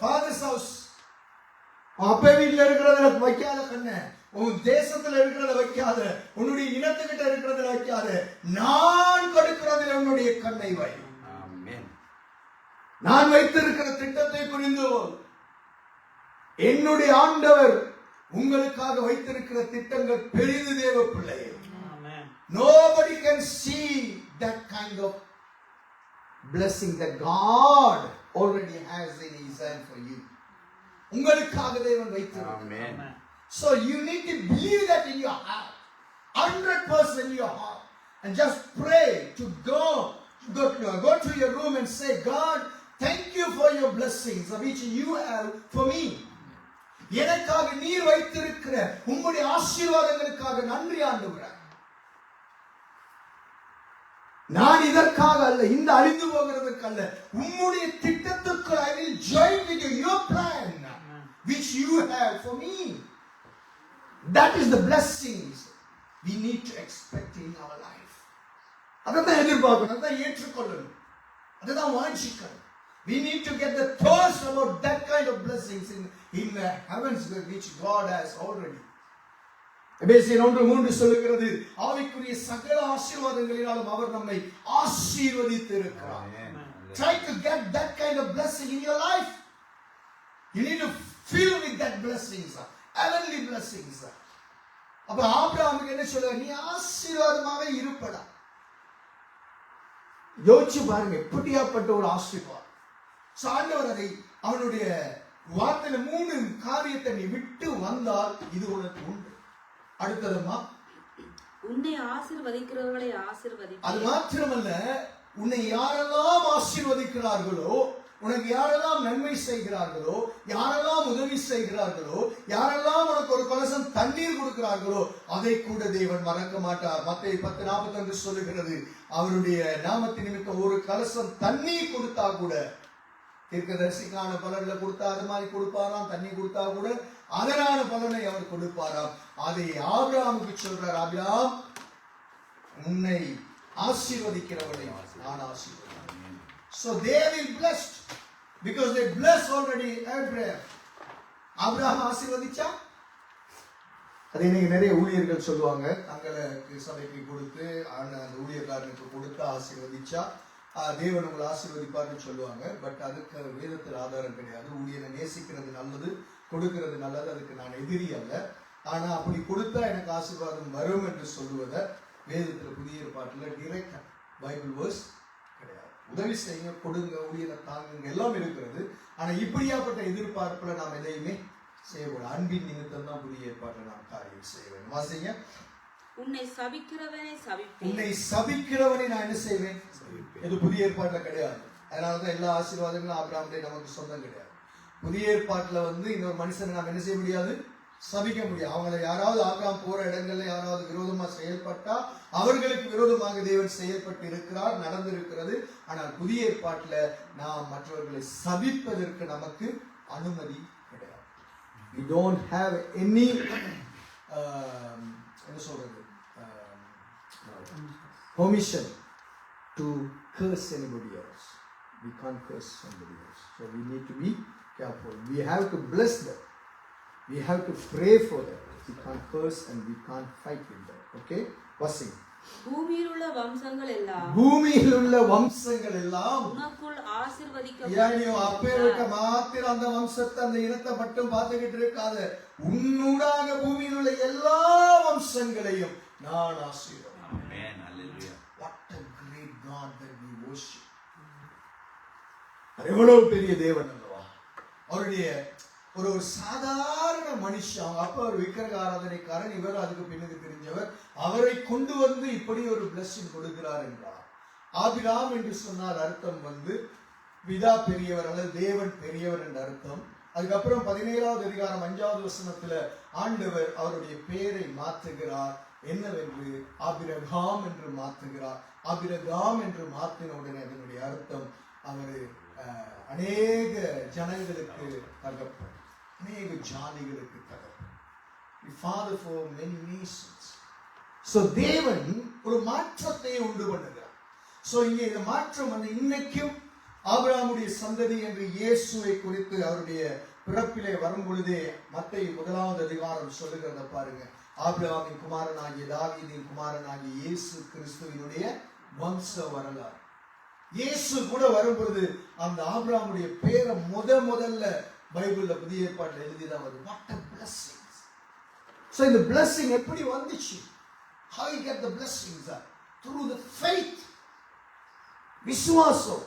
father's house. அப்பா வீட்டுல இருக்கிறத வைக்காத கண்ணே, உன் தேசத்துல இருக்கிறத வைக்காத, உன்னுடைய இனத்துக்கிட்ட இருக்கிறத வைக்காத, நான் கொடுக்கிறதில் உன்னுடைய கண்ணை வை. நான் வைத்திருக்கிற திட்டத்தை புரிந்து என்னுடைய ஆண்டவர் உங்களுக்காக வைத்திருக்கிற திட்டங்கள் பெரிது தேவ பிள்ளையே. Nobody can see that kind of blessing that God already has in his hand for you. உங்களுக்காக தேவன் வைத்திருக்கிறார்.
Amen.
So you need to believe that in your heart, 100% in your heart, and just pray to go to your room and say, God, thank you for your blessings which you have for me. எனக்காக நீர் வைத்திருக்கிற உம்முடைய ஆசீர்வாதங்களுக்காக நன்றி ஆண்டவரே. நான் இதற்காக அல்ல, இந்த அழிந்து போகிறதுக்கு அல்ல, உம்முடைய திட்டத்துக்கு I will join with you, your plan which you have for me. That is the blessings we need to expect in our life. அதான் எதிர்பார்க்கணும், அதான் ஏற்றுக்கொள்ளணும், அதான் வாஞ்சிக்கணும். We need to get the thirst about that kind of blessings in the heavens which God has already. எபேசியர் 1:3 சொல்லுகிறது, ஆவிக்குரிய சகல ஆசீர்வாதங்களினாலும் அவர் நம்மை ஆசீர்வதித்து இருக்கிறார். Try to get that kind of blessing in your life. You need to fill with that blessings, heavenly blessings. அப்ப ஆபிரகாமுக்கு என்ன சொல்றாரு? நீ ஆசீர்வாதமாவே இருப்படா. யோசிச்சு பாருங்க, எப்படியாப்பட்ட ஒரு ஆசீர்வாதம். ஆண்டவர் அதை அவனுடைய வார்த்தையில 3 காரியத்தை நீ விட்டு வந்தால் இது உனக்கு உண்டு. அடுத்ததுமா,
உன்னை ஆசீர்வதிக்கிறவர்களை ஆசீர்வதி. அது
மாத்திரமல்ல, உன்னை யாரெல்லாம் ஆசீர்வதிக்கிறார்களோ, உனக்கு யாரெல்லாம் நன்மை செய்கிறார்களோ, யாரெல்லாம் உதவி செய்கிறார்களோ, யாரெல்லாம் உனக்கு ஒரு கலசம் தண்ணீர் கொடுக்கிறார்களோ அதை கூட தேவன் மறக்க மாட்டார். மத்தேயு 10:42 சொல்லுகிறது, அவருடைய நாமத்தின் நிமித்தம் ஒரு கலசம் தண்ணீர் கொடுத்தா கூட, தீர்க்கதரிசிக்கான பலன்ல கொடுத்தா அது மாதிரி கொடுப்பாராம், தண்ணி கொடுத்தா கூட அதனான பலனை அவர் கொடுப்பாராம். அதை ஆபிரகாமுக்கு சொல்றார், ஆபிரகாம், உன்னை ஆசீர்வதிக்கிறவனை நான் ஆசீர்வதிக்கிறேன். So they will blessed because they blessed already Abraham. Abraham ஆசீர்வதிச்சா? அதை இன்னைக்கு நிறைய ஊழியர்கள் சொல்லுவாங்க, தங்களுக்கு சபைக்கு கொடுத்து அந்த ஊழியக்காரனுக்கு கொடுத்து ஆசீர்வதிச்சா தேவன் உங்களை ஆசீர்வதிப்பார்னு சொல்லுவாங்க. பட் அதுக்கு வேதத்தில் ஆதாரம் கிடையாது. ஊழியனை நேசிக்கிறது நல்லது, கொடுக்கிறது நல்லது, அதுக்கு நான் எதிரி அல்ல. ஆனா அப்படி கொடுத்தா எனக்கு ஆசீர்வாதம் வரும் என்று சொல்லுவதை வேதத்தில் புதிய ஏற்பாட்டில் டிரெக்ட் பைபிள் வேர்ஸ் கிடையாது. உதவி செய்யுங்க, கொடுங்க, ஊழியனை தாங்குங்க எல்லாம் இருக்கிறது. ஆனா இப்படியாப்பட்ட எதிர்பார்ப்புல நாம் எதையுமே செய்யக்கூடாது. அன்பின் நிமித்தம் தான் புதிய ஏற்பாட்டில் நாம் காரியம் செய்ய வேண்டும். வாசிங்க,
உன்னை சபிக்கிறவனை சபிப்பேன்.
உன்னை சபிக்கிறவனை நான் என்ன செய்வேன்? இது புதிய ஏற்பாட்டில் கிடையாது. அதனாலதான் எல்லா ஆசீர்வாதங்களும் ஆபிரகாமுடைய நமக்கு சொந்தம் கிடையாது. புதிய ஏற்பாட்டில் இன்னொரு மனுஷனை நாம் என்ன செய்ய முடியாது? சபிக்க முடியாது. அவங்களை யாராவது ஆபிரகாம் போற இடங்கள்ல யாராவது விரோதமா செயல்பட்டா அவர்களுக்கு விரோதமாக தேவன் செயல்பட்டு இருக்கிறார், நடந்திருக்கிறது. ஆனால் புதிய ஏற்பாட்டில் நாம் மற்றவர்களை சபிப்பதற்கு நமக்கு அனுமதி கிடையாது. We don't have any என்ன சொல்றது permission to curse anybody else. We can't curse somebody else. So we need to be careful. We have to bless them. We have to pray for them. We can't curse and we can't fight with them. Okay? Blessing.
பூமியில் உள்ள வம்சங்கள் எல்லாம்,
பூமியில் உள்ள வம்சங்கள் எல்லாம்
உனக்குள் ஆசீர்வதிக்கப்படும்.
யானியோ அப்பேருக்க மாத்திரம் அந்த வம்சத்தை அந்த இனத்தை மட்டும் பார்த்துக்கிட்டு இருக்காத, உன்னூடாக பூமியில் உள்ள எல்லா வம்சங்களையும் நான் ஆசீர்வதிப்பேன்.
Amen. Hallelujah.
What a great God that we worship. எவ்வளவு பெரிய தேவன் அல்லவா. அவருடைய ஒரு சாதாரண மனுஷன், அவங்க அப்பா ஒரு விக்கிரக ஆராதனைக்காரன், இவர் அதுக்கு பின்னுக்கு தெரிஞ்சவர், அவரை கொண்டு இப்படி ஒரு பிளஸிங் கொடுக்கிறார் என்றார். ஆபிரகாம் என்று சொன்னால் அர்த்தம் பிதா பெரியவர் அல்லது தேவன் பெரியவர் என்ற அர்த்தம். அதுக்கப்புறம் 17வது அதிகாரம் 5வது வசனத்துல ஆண்டவர் அவருடைய பெயரை மாற்றுகிறார். என்னவென்று? ஆபிரகாம் என்று மாற்றுகிறார். ஆபிரகாம் என்று மாற்றின உடனே அதனுடைய அர்த்தம் அவர் அநேக ஜனங்களுக்கு தகப்பன், அநேக ஜாதிகளுக்கு தகப்பன், father for many nations. So தேவன் ஒரு மாற்றத்தை உண்டு பண்ணுகிறார். So இங்கே இந்த மாற்றம் இன்னைக்கும் ஆபிரகாமுடைய சந்ததி என்று இயேசுவை குறித்து அவருடைய பிறப்பிலே வரும் பொழுதே மத்தேயு 1வது அதிகாரம் சொல்லுகிறத பாருங்க. ஆபிரகாமின் குமாரனாகிய தாவீதின் குமாரனாகிய இயேசு கிறிஸ்துவினுடைய வம்ச வரலாறு. இயேசு கூட வரும்பொழுது அந்த ஆபிரகாமுடைய பேரை முதல்ல பைபிள்ல புதிய ஏற்பாட்டில் எழுதிதான் வருது. What a blessing. So இந்த blessing எப்படி வந்துச்சு? How you get the blessings? Through the faith. விசுவாசம்.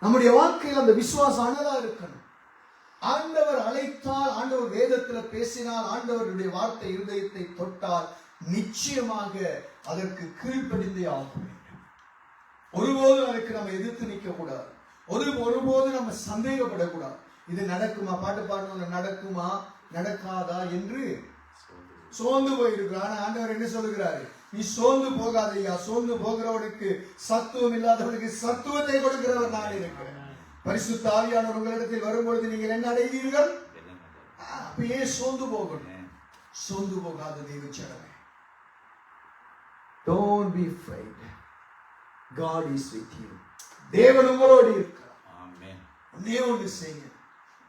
நம்முடைய வாழ்க்கையில் அந்த விசுவாசம் அனலா இருக்கணும். ஆண்டவர் அழைத்தால், ஆண்டவர் வேதத்துல பேசினால், ஆண்டவருடைய வார்த்தை இருதயத்தை தொட்டால் நிச்சயமாக அதற்கு கீழ்ப்படிந்தே ஆக வேண்டும். ஒருபோதும் அதுக்கு நம்ம எதிர்த்து நிற்க கூடாது. ஒருபோதும் நம்ம சந்தேகப்படக்கூடாது. இது நடக்குமா, பாட்டு பாடணும், நடக்குமா நடக்காதா என்று சோர்ந்து போயிருக்கிறான். ஆண்டவர் என்ன சொல்லுகிறாரு? நீ சோர்ந்து போகாதையா. சோர்ந்து போகிறவனுக்கு, சத்துவம் இல்லாதவனுக்கு சத்துவத்தை கொடுக்கிறவர் நான் இருக்கிறேன். பரிசுத்த ஆவியானவர் உங்களிடத்தில் வரும்பொழுது நீங்கள் என்ன அடைவீர்கள்? அப்ப ஏன் சோர்ந்து போகணும்? சோர்ந்து போகாத தெய்வ ஜனமே, don't be afraid. God is with you. தேவன் உங்களோடு இருக்கிறார். ஆமென். ஒண்ணே ஒன்று செய்யுங்க.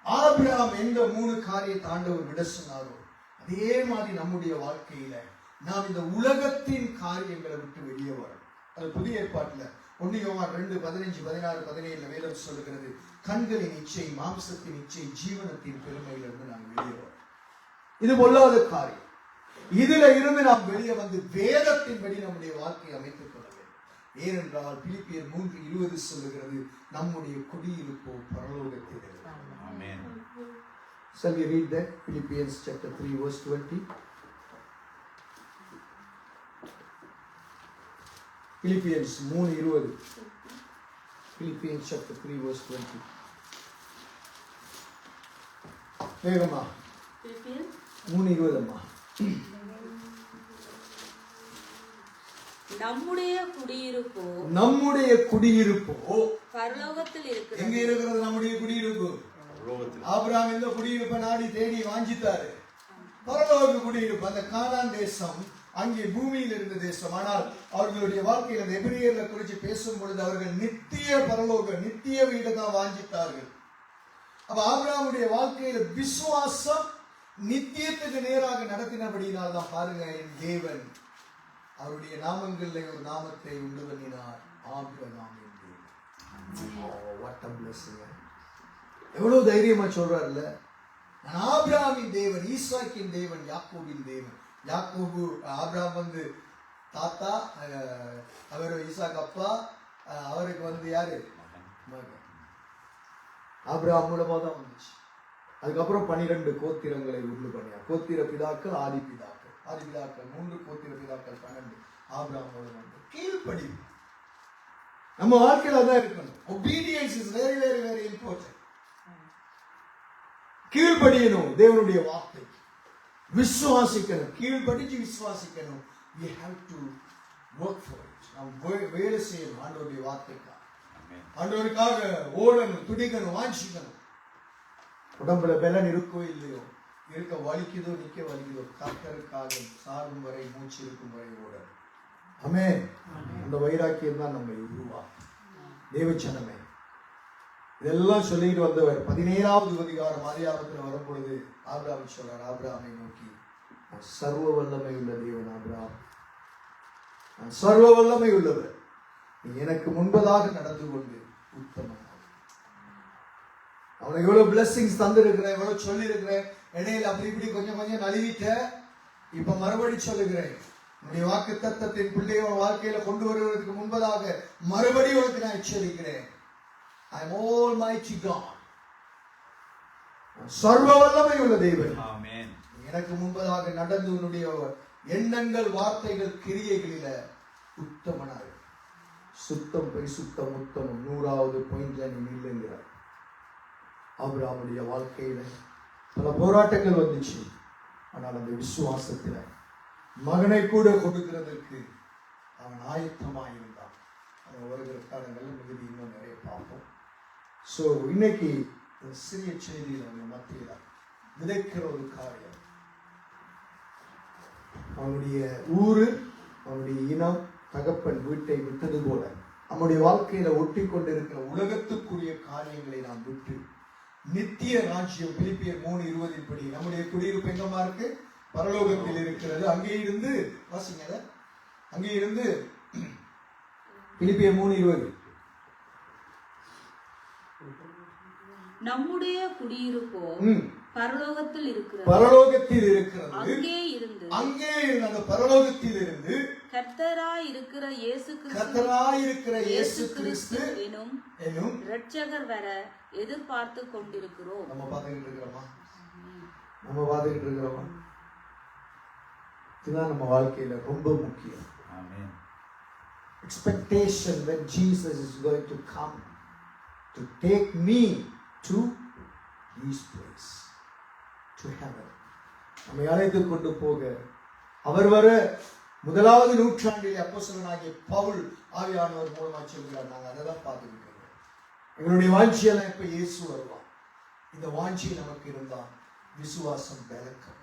ஆபிரகாம் எந்த 3 காரியத்தை ஆண்டவர் விட சொன்னாரோ அதே மாதிரி நம்முடைய வாழ்க்கையில நாம் இந்த உலகத்தின் காரியங்களை விட்டு வெளியே வரணும். அது புதிய ஏற்பாட்டுல 1 யோவான் 2, 15, 16, 17 வேதம் சொல்லுகிறது, கண்களின் இச்சை, மாம்சத்தின் இச்சை, ஜீவனத்தின் பெருமையிலிருந்து நாம் வெளியே வரோம். இது பொல்லாத காரியம். இதுல இருந்து நாம் வெளியே வந்து வேதத்தின்படி நம்முடைய வாழ்க்கையை அமைத்துக் கொள்ள வேண்டும். ஏனென்றால் பிலிப்பியர் 3:20 சொல்லுகிறது, நம்முடைய குடியிருப்போ பரலோகத்தில் இருக்கிறது. ஆமென். Shall we read that? Philippians chapter 3 verse 20. Philippians 3:20. Philippians chapter 3 verse 20. வேகமா. Philippians 3:20 அம்மா. நம்முடைய குடியிருப்போ
பரலோகத்தில் இருக்கிறது.
எங்க இருக்கிறது நம்முடைய குடியிருப்பு? ஆபிரகாம் இந்த குடியிருப்பை நாடி தேடி வாஞ்சித்தாரு. பரலோக குடியிருப்பு, அந்த கானான் தேசம் அங்கே பூமியில் இருந்த தேசம். ஆனால் அவர்களுடைய வாழ்க்கையில் அந்த எபிரேயர்ல குறித்து பேசும் பொழுது அவர்கள் நித்திய பரலோக, நித்திய வீடு தான் வாஞ்சித்தார்கள். அப்ப ஆபிரகாமுடைய வாழ்க்கையில விசுவாசம் நித்தியத்துக்கு நேராக நடத்தினபடியினால் தான் பாருங்க, என் தேவன் அவருடைய நாமங்களிலே ஒரு நாமத்தை உண்டு பண்ணினார், ஆபிரகாம் என்று. எவ்வளவு தைரியமா சொல்றாருல்ல, நான் ஆபிரகாமின் தேவன், ஈசாக்கின் தேவன், யாக்கோபின் தேவன். யாக்கோபு, ஆபிரகாம் வந்து தாத்தா, அவர் ஈசாக் அப்பா, அவருக்கு வந்து யாரு மகன். ஆபிரகாம் மூலமா தான் வந்துச்சு. அதுக்கப்புறம் 12 கோத்திரங்களை உண்டு பண்ணியார். கோத்திர பிதாக்கள், ஆதி பிதாக்கள், 3 கோத்திர பிதாக்கள் 12. ஆபிரகாம் மூலம் வந்து கீழ்ப்படி. நம்ம வாழ்க்கையில தான் இருக்கணும். obedience is very very very important. கீழ்ப்படியணும் தேவனுடைய வார்த்தை, விசுவாசிக்கணும், கீழ்ப்படிச்சு விசுவாசிக்கணும். we have to work for it. நாம் வேலை செய்யணும் ஆண்டவருடைய வார்த்தைக்காக. ஆண்டவருக்காக ஓடணும், துடிக்கணும், வாஞ்சிக்கணும். உடம்புல பலன் இருக்கோ இல்லையோ, இருக்க வலிக்குதோ நிக்க வலிக்குதோ, கர்த்தருக்காக சாகும் வரை, மூச்சு இருக்கும் வரை ஓடணும். ஆமென். அந்த வைராக்கியம் தான் நம்மை உருவாக்கும். தேவச்சனமே, இதெல்லாம் சொல்லிட்டு வந்தவர் 17வது அதிகாரம் ஆதியாகமத்தில் வரும்பொழுது ஆபிரகாம் சொல்றார், ஆபிரகாமை நோக்கி, நான் சர்வ வல்லமை உள்ள தேவன் ஆபிரகாம், நான் சர்வ வல்லமை உள்ளவர், நீ எனக்கு முன்பதாக நடந்து கொண்டு உத்தமன். அவனுக்கு எவ்வளவு பிளஸிங்ஸ் தந்திருக்கிறேன், எவ்வளவு சொல்லி இருக்கிறேன். இடையில அப்படி இப்படி கொஞ்சம் கொஞ்சம் நழுவிட்ட, இப்ப மறுபடி சொல்லுகிறேன், உன்னுடைய வாக்கு தத்தத்தின் பிள்ளைய வாழ்க்கையில கொண்டு வருவதற்கு முன்பதாக மறுபடியும் உனக்கு நான் எச்சரிக்கிறேன். I am Almighty God. சர்வ வல்லமை உள்ள தேவன். ஆமென். எனக்கு முன்பதாக நடந்து உன்னுடைய எண்ணங்கள், வார்த்தைகள், கிரியைகளில உத்தமனாய், சுத்தம், பரிசுத்தம், உத்தமம் 100வது பாயிண்ட்ல நீ நில்லுங்கிறார். ஆபிரகாமுடைய வாழ்க்கையில பல போராட்டங்கள் வந்துச்சு. ஆனால் அந்த விசுவாசத்துல மகனை கூட கொடுக்கிறதுக்கு அவன் ஆயத்தமாயிருந்தான். அவன் வருகிற காலங்களில் மிகுதி இன்னும் நிறைய பார்ப்போம். ஸோ இன்னைக்கு சிறிய செய்தியில் அவங்க மத்தியில விதைக்கிற ஒரு காரியம், அவனுடைய ஊரு, அவனுடைய இனம், தகப்பன் வீட்டை விட்டது போல நம்முடைய வாழ்க்கையில ஒட்டி கொண்டிருக்கிற உலகத்துக்குரிய காரியங்களை நாம் விட்டு நித்திய ராஜ்யம், பிலிப்பியர் 3:20 படி நம்முடைய குடியிருப்பு எங்கமா இருக்கு? பரலோகத்தில் இருக்கிறது. அங்கே இருந்து வாசிங்க, அங்கே இருந்து பிலிப்பியர் 3:20,
நம்முடைய குடியிருப்போ பரலோகத்தில் இருக்கிறது.
பரலோகத்தில் இருக்கிறது.
அங்கே இருந்து
அந்த பரலோகத்தில் இருந்து
கர்த்தராயிருக்கிற இயேசு கிறிஸ்து
கர்த்தராயிருக்கிற இயேசு கிறிஸ்து
எனும்
எனும்
இரட்சகர் வர எதிர்பார்த்து கொண்டிருக்கிறோம்.
நம்ம பார்த்துக்கிட்டு இருக்கிறோமா? இதுதான் நம்ம வாழ்க்கையில ரொம்ப முக்கியம். Expectation when Jesus is going to come to take me to his place, to heaven. நம்மை அழைத்து கொண்டு போக அவர் வர முதலாவது நூற்றாண்டில் அப்போஸ்தலனாகிய பவுல் ஆவியானவர் மூலமா சொல்கிறார். நாங்கள் அதை தான் பார்த்துக்கிட்டு இருக்கோம். எங்களுடைய வாஞ்சியெல்லாம் இப்ப இயேசு வருவார். இந்த வாஞ்சி நமக்கு இருந்தால் விசுவாசம் பலக்கும்.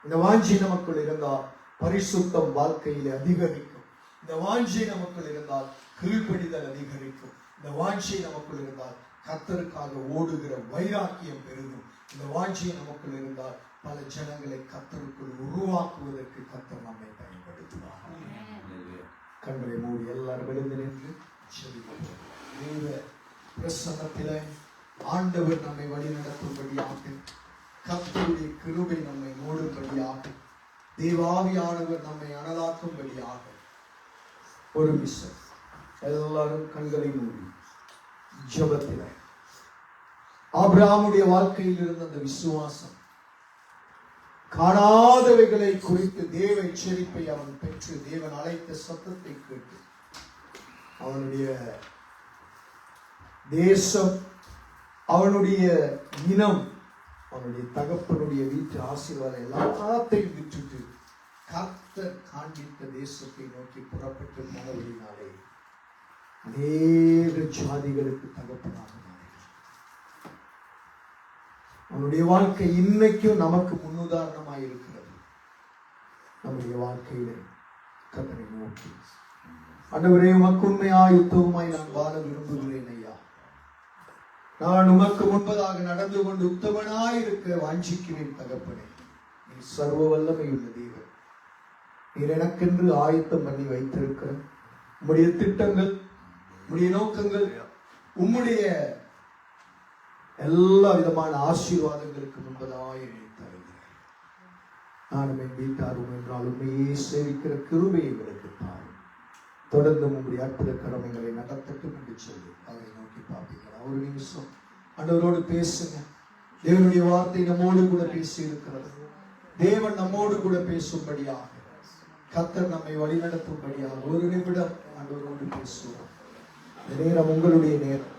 இந்த வாஞ்சி நமக்குள் இருந்தால் பரிசுத்தம் வாழ்க்கையில அதிகரிக்கும். இந்த வாஞ்சி நமக்குள் இருந்தால் கீழ்ப்படிதல் அதிகரிக்கும். இந்த வாஞ்சி நமக்குள் இருந்தால் கர்த்தருக்காக ஓடுகிற வைராக்கியம் பெருகும். இந்த வாஞ்சி நமக்குள் இருந்தால் பல ஜனங்களை கர்த்தருக்குள் உருவாக்குவதற்கு கர்த்தர் நம்மை பயன்படுத்துவார். கண்களை மூடி எல்லாரும் எழுந்து நின்று தேவ பிரசன்னத்திலே ஆண்டவர் நம்மை வழிநடத்தும்படியாக, கர்த்தருடைய கிருபை நம்மை மூடும்படியாக, தேவாவியானவர் நம்மை அனலாக்கும்படியாக ஒரு நிமிஷம் எல்லாரும் கண்களை மூடி ஜெபத்திலே ஆபிரகாமுடைய வாழ்க்கையில் இருந்த அந்த விசுவாசம், காணாதவைகளை குறித்து தேவ எச்சரிப்பை அவன் பெற்று தேவன் அழைத்த சத்தத்தை கேட்டு அவனுடைய தேசம், அவனுடைய இனம், அவனுடைய தகப்பனுடைய வீட்டு ஆசீர்வாதம் எல்லாத்தையும் விட்டுட்டு கர்த்தர் காண்பித்த தேசத்தை நோக்கி புறப்பட்டு போனவழினாலே அநேக ஜாதிகளுக்கு தகப்பனாக அவனுடைய வாழ்க்கை இன்னைக்கும் நமக்கு முன்னுதாரணமாய் இருக்கிறது. நம்முடைய வாழ்க்கையிலே கர்த்தரை நோக்கி ஆண்டவரே உமக்கு உண்மையாய் உத்தமமாய் நான் வாழ விரும்புகிறேன் ஐயா. நான் உமக்கு முன்பதாக நடந்து கொண்டு உத்தமனாய் இருக்க வாஞ்சிக்கிறேன் தகப்பனே. நீ சர்வ வல்லமை உள்ள தேவன். நீர் எனக்கென்று ஆயத்தம் பண்ணி வைத்திருக்கிற உம்முடைய திட்டங்கள், உம்முடைய நோக்கங்கள், உம்முடைய எல்லா விதமான ஆசீர்வாதங்களுக்கு முன்பதாய் தருகிறேன். நானும் என் வீட்டாரும் என்றால் உண்மையே சேவிக்கிற கிருபையை எங்களுக்கு தாரும். தொடர்ந்து உங்களுடைய அற்புத கடமைகளை நடத்தட்டும் என்று சொல்லி அதை நோக்கி பார்ப்பீங்களா? ஒரு நிமிஷம் ஆண்டவரோடு பேசுங்க. தேவனுடைய வார்த்தை நம்மோடு கூட பேசி இருக்கிறது. தேவன் நம்மோடு கூட பேசும்படியாக, கர்த்தர் நம்மை வழிநடத்தும்படியாக ஒரு நிமிடம் ஆண்டவரோடு பேசுவோம். இந்த நேரம் உங்களுடைய நேரம்.